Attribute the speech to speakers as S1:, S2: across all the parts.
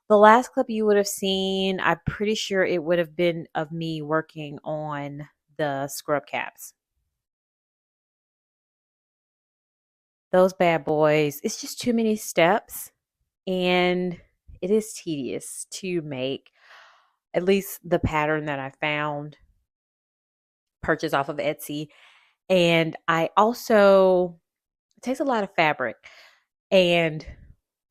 S1: The last clip you would have seen, I'm pretty sure it would have been of me working on the scrub caps. Those bad boys, it's just too many steps and it is tedious to make, at least the pattern that I found, purchase off of Etsy. And I also, it takes a lot of fabric. And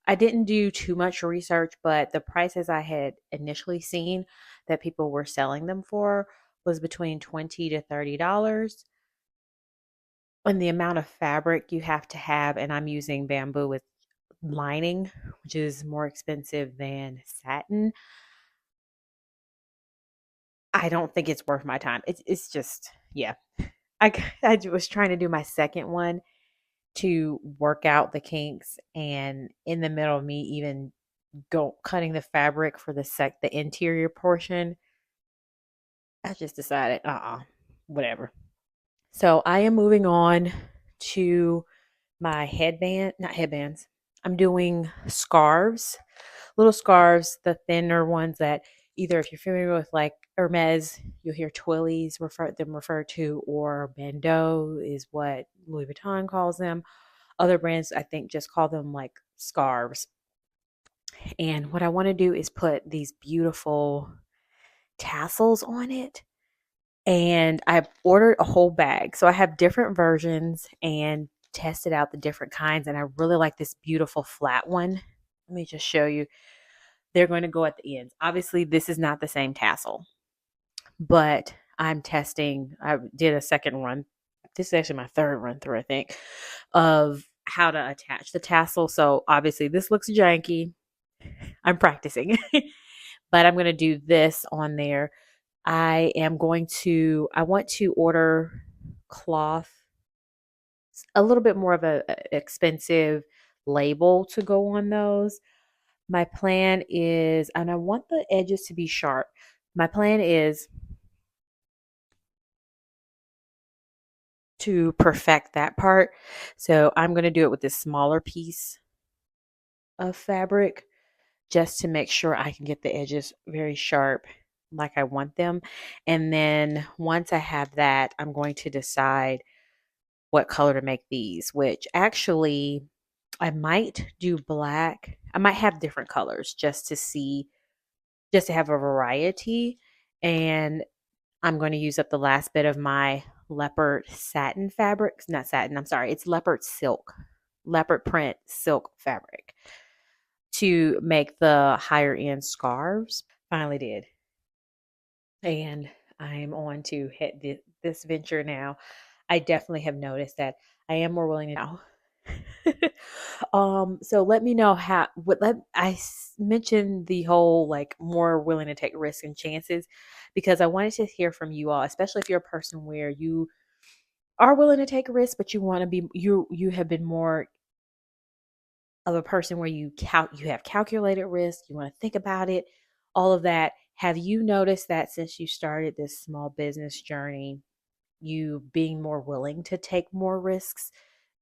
S1: I didn't do too much research, but the prices I had initially seen that people were selling them for was between $20 to $30. And the amount of fabric you have to have, and I'm using bamboo with lining, which is more expensive than satin. I don't think it's worth my time. It's just, yeah. I was trying to do my second one to work out the kinks, and in the middle of me even go cutting the fabric for the interior portion, I just decided, whatever. So I am moving on to my headband, not headbands. I'm doing scarves, little scarves, the thinner ones that either, if you're familiar with like Hermes, you'll hear twillies referred to, or bandeau is what Louis Vuitton calls them. Other brands, I think, just call them like scarves. And what I want to do is put these beautiful tassels on it. And I ordered a whole bag. So I have different versions and tested out the different kinds. And I really like this beautiful flat one. Let me just show you. They're going to go at the ends. Obviously, this is not the same tassel, but I'm testing. I did a second run. This is actually my third run through, I think, of how to attach the tassel. So obviously this looks janky. I'm practicing, but I'm going to do this on there. I want to order cloth, a little bit more of a expensive label to go on those. My plan is, and I want the edges to be sharp. My plan is to perfect that part. So I'm going to do it with this smaller piece of fabric just to make sure I can get the edges very sharp like I want them. And then once I have that, I'm going to decide what color to make these, which actually I might do black. I might have different colors just to have a variety. And I'm going to use up the last bit of my leopard satin fabrics. Not satin, I'm sorry. It's leopard print silk fabric to make the higher end scarves. Finally did. And I'm on to hit this venture now. I definitely have noticed that I am more willing to now. So let me know mentioned the whole like more willing to take risks and chances, because I wanted to hear from you all, especially if you're a person where you are willing to take risks, but you want to be, you have been more of a person where you have calculated risk, you want to think about it, all of that. Have you noticed that since you started this small business journey, you being more willing to take more risks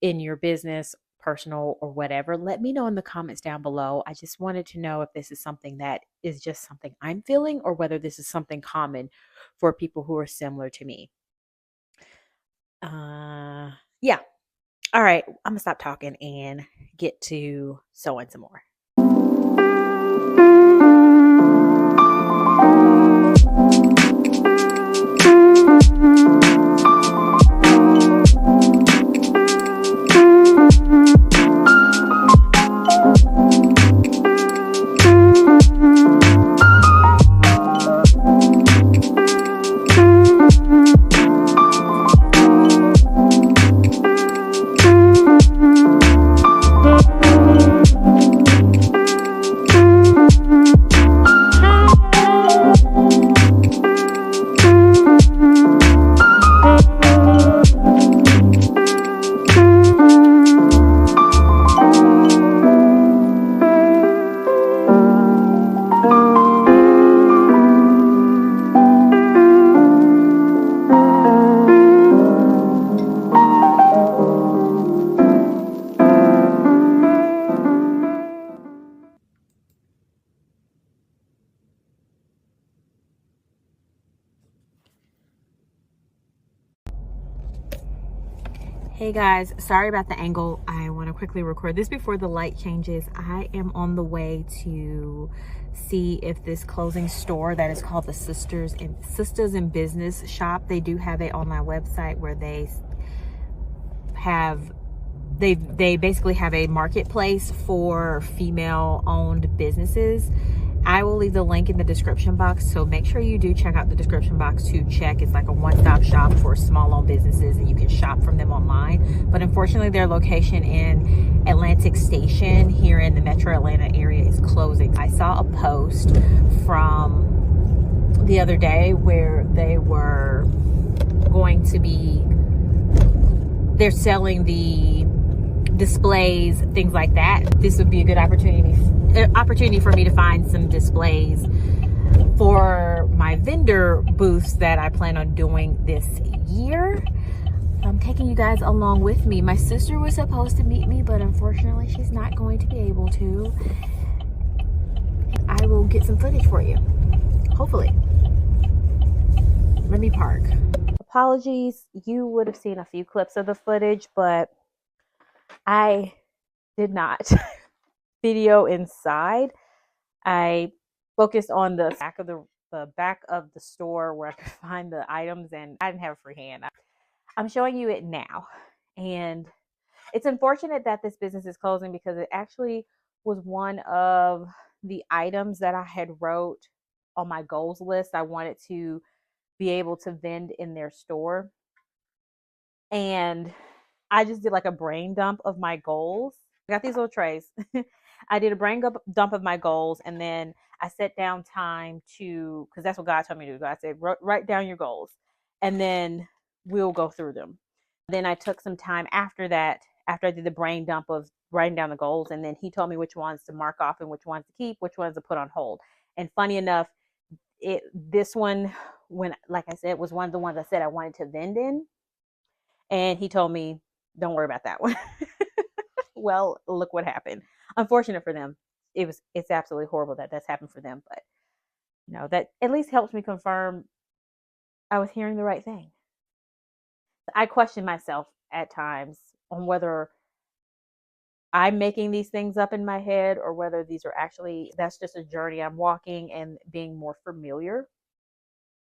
S1: in your business, personal or whatever? Let me know in the comments down below. I just wanted to know if this is something that is just something I'm feeling, or whether this is something common for people who are similar to me. Yeah. All right, I'm gonna stop talking and get to sewing some more. Hey guys, sorry about the angle. I want to quickly record this before the light changes. I am on the way to see if this clothing store that is called the Sisters in Business shop, they do have an online website where they basically have a marketplace for female owned businesses. I will leave the link in the description box, so make sure you do check out the description box to check. It's like a one-stop shop for small-owned businesses, and you can shop from them online. But unfortunately, their location in Atlantic Station here in the Metro Atlanta area is closing. I saw a post from the other day where they were going to be, they're selling the displays, things like that. This would be a good opportunity for me to find some displays for my vendor booths that I plan on doing this year. I'm taking you guys along with me. My sister was supposed to meet me, but unfortunately she's not going to be able to. I will get some footage for you, hopefully. Let me park. Apologies, you would have seen a few clips of the footage, but I did not video inside. I focused on the back of the store where I could find the items, and I didn't have a free hand. I'm showing you it now, and it's unfortunate that this business is closing because it actually was one of the items that I had wrote on my goals list. I wanted to be able to vend in their store, and I just did like a brain dump of my goals. I got these little trays. I did a brain dump of my goals, and then I set down time to, because that's what God told me to do. God said, write down your goals, and then we'll go through them. Then I took some time after that, after I did the brain dump of writing down the goals, and then he told me which ones to mark off and which ones to keep, which ones to put on hold. And funny enough, this one, when, like I said, was one of the ones I said I wanted to vend in. And he told me, don't worry about that one. Well, look what happened. Unfortunate for them. It's absolutely horrible that that's happened for them. But, you know, that at least helps me confirm I was hearing the right thing. I question myself at times on whether I'm making these things up in my head or whether these are actually, that's just a journey I'm walking and being more familiar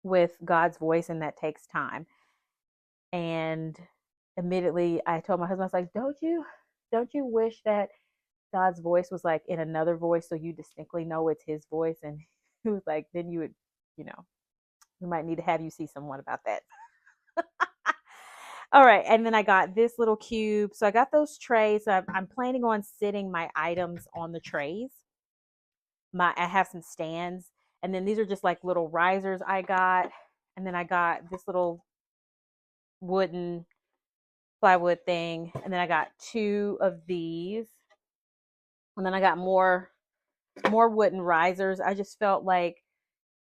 S1: with God's voice, and that takes time. And immediately I told my husband, I was like, don't you wish that God's voice was like in another voice so you distinctly know it's his voice? And he was like, then you would, you know, we might need to have you see someone about that. All right. And then I got this little cube. So I got those trays. So I'm planning on sitting my items on the trays. I have some stands. And then these are just like little risers I got. And then I got this little wooden plywood thing. And then I got 2 of these. And then I got more wooden risers. I just felt like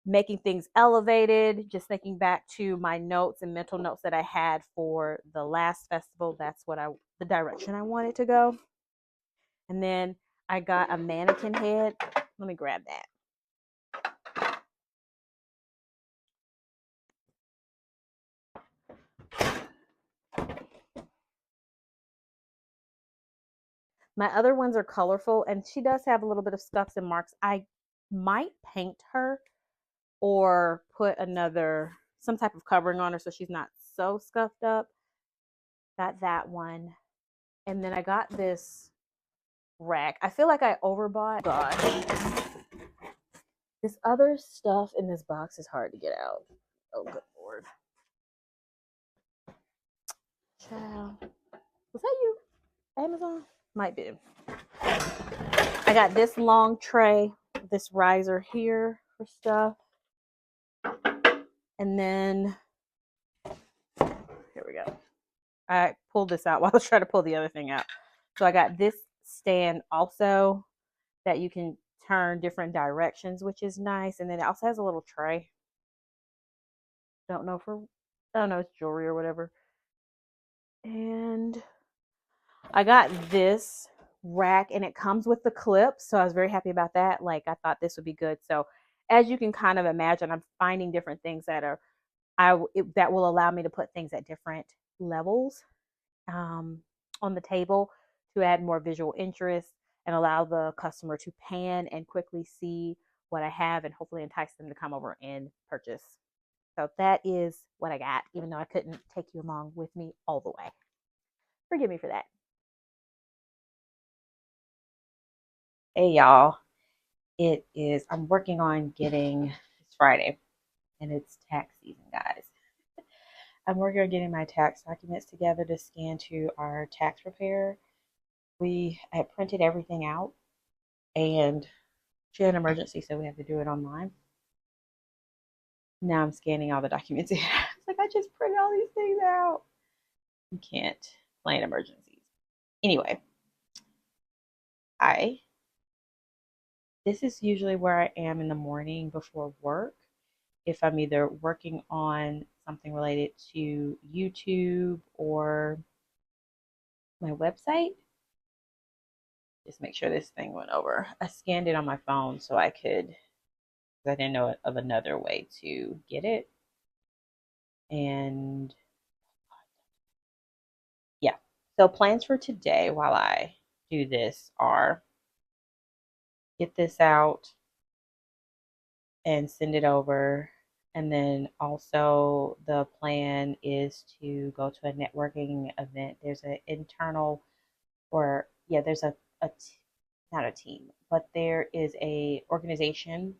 S1: making things elevated, just thinking back to my notes and mental notes that I had for the last festival. That's what the direction I wanted to go. And then I got a mannequin head. Let me grab that. My other ones are colorful, and she does have a little bit of scuffs and marks. I might paint her or put some type of covering on her so she's not so scuffed up. Got that one. And then I got this rack. I feel like I overbought. Gosh. This other stuff in this box is hard to get out. Oh, good Lord. Child. Was that you? Amazon? Might be. I got this long tray, this riser here for stuff. And then, here we go. I pulled this out while I was trying to pull the other thing out. So I got this stand also that you can turn different directions, which is nice. And then it also has a little tray. I don't know, it's jewelry or whatever. And I got this rack, and it comes with the clips, so I was very happy about that. Like, I thought this would be good. So as you can kind of imagine, I'm finding different things that will allow me to put things at different levels. on the table to add more visual interest and allow the customer to pan and quickly see what I have and hopefully entice them to come over and purchase. So that is what I got, even though I couldn't take you along with me all the way. Forgive me for that. Hey, y'all. I'm working on getting, it's Friday and it's tax season, guys. I'm working on getting my tax documents together to scan to our tax preparer. I had printed everything out and she had an emergency, so we have to do it online. Now I'm scanning all the documents. It's like, I just printed all these things out. You can't plan emergencies. Anyway, this is usually where I am in the morning before work. If I'm either working on something related to YouTube or my website. Just make sure this thing went over. I scanned it on my phone so I didn't know of another way to get it. And yeah, so plans for today while I do this are get this out and send it over. And then also the plan is to go to a networking event. There's an internal, or yeah, there's not a team, but there is a organization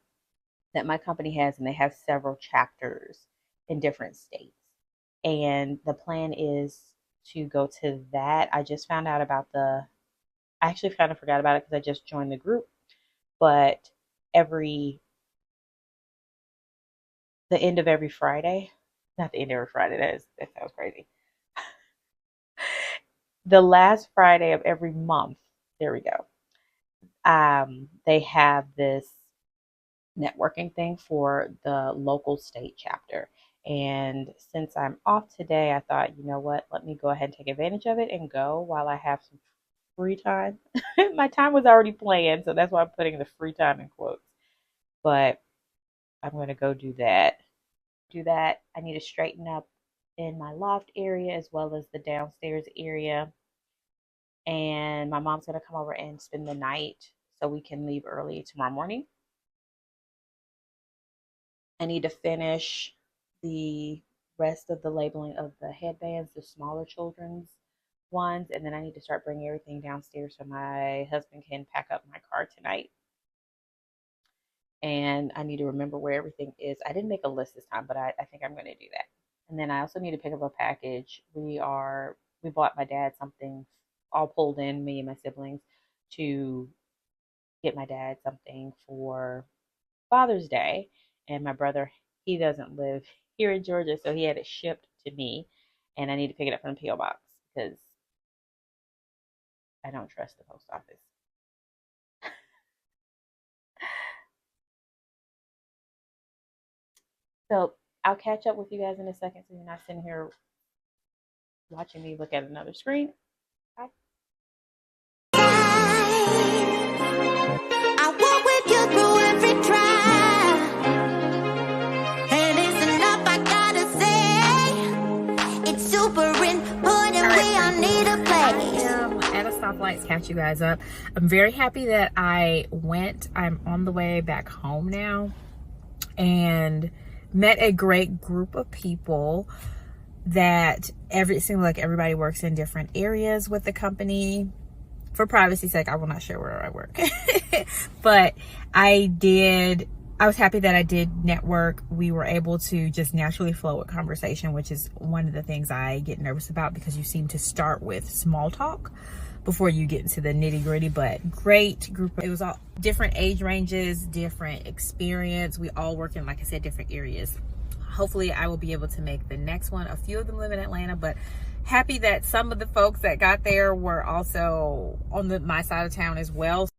S1: that my company has, and they have several chapters in different states. And the plan is to go to that. I actually kind of forgot about it because I just joined the group, but the end of every Friday, not the end of every Friday, that sounds crazy. The last Friday of every month, there we go. They have this networking thing for the local state chapter. And since I'm off today, I thought, you know what, let me go ahead and take advantage of it and go while I have some free time. My time was already planned, so that's why I'm putting the free time in quotes. But I'm going to go do that. I need to straighten up in my loft area as well as the downstairs area. And my mom's going to come over and spend the night so we can leave early tomorrow morning. I need to finish the rest of the labeling of the headbands, the smaller children's ones, and then I need to start bringing everything downstairs so my husband can pack up my car tonight. And I need to remember where everything is. I didn't make a list this time, but I think I'm going to do that. And then I also need to pick up a package. We bought my dad something, all pulled in, me and my siblings, to get my dad something for Father's Day. And my brother, he doesn't live here in Georgia, so he had it shipped to me. And I need to pick it up from the P.O. box because I don't trust the post office. So I'll catch up with you guys in a second so you're not sitting here watching me look at another screen. Bye. I walk with you through every trial, and it's enough I gotta say. It's super important, we all need a place. I am at a stoplight to catch you guys up. I'm very happy that I went. I'm on the way back home now and met a great group of people that seems like everybody works in different areas with the company. For privacy's sake, I will not share where I work. But I was happy that I did network. We were able to just naturally flow with conversation, which is one of the things I get nervous about because you seem to start with small talk before you get into the nitty gritty. But great group. It was all different age ranges, different experience. We all work in, like I said, different areas. Hopefully I will be able to make the next one. A few of them live in Atlanta, but happy that some of the folks that got there were also on my side of town as well.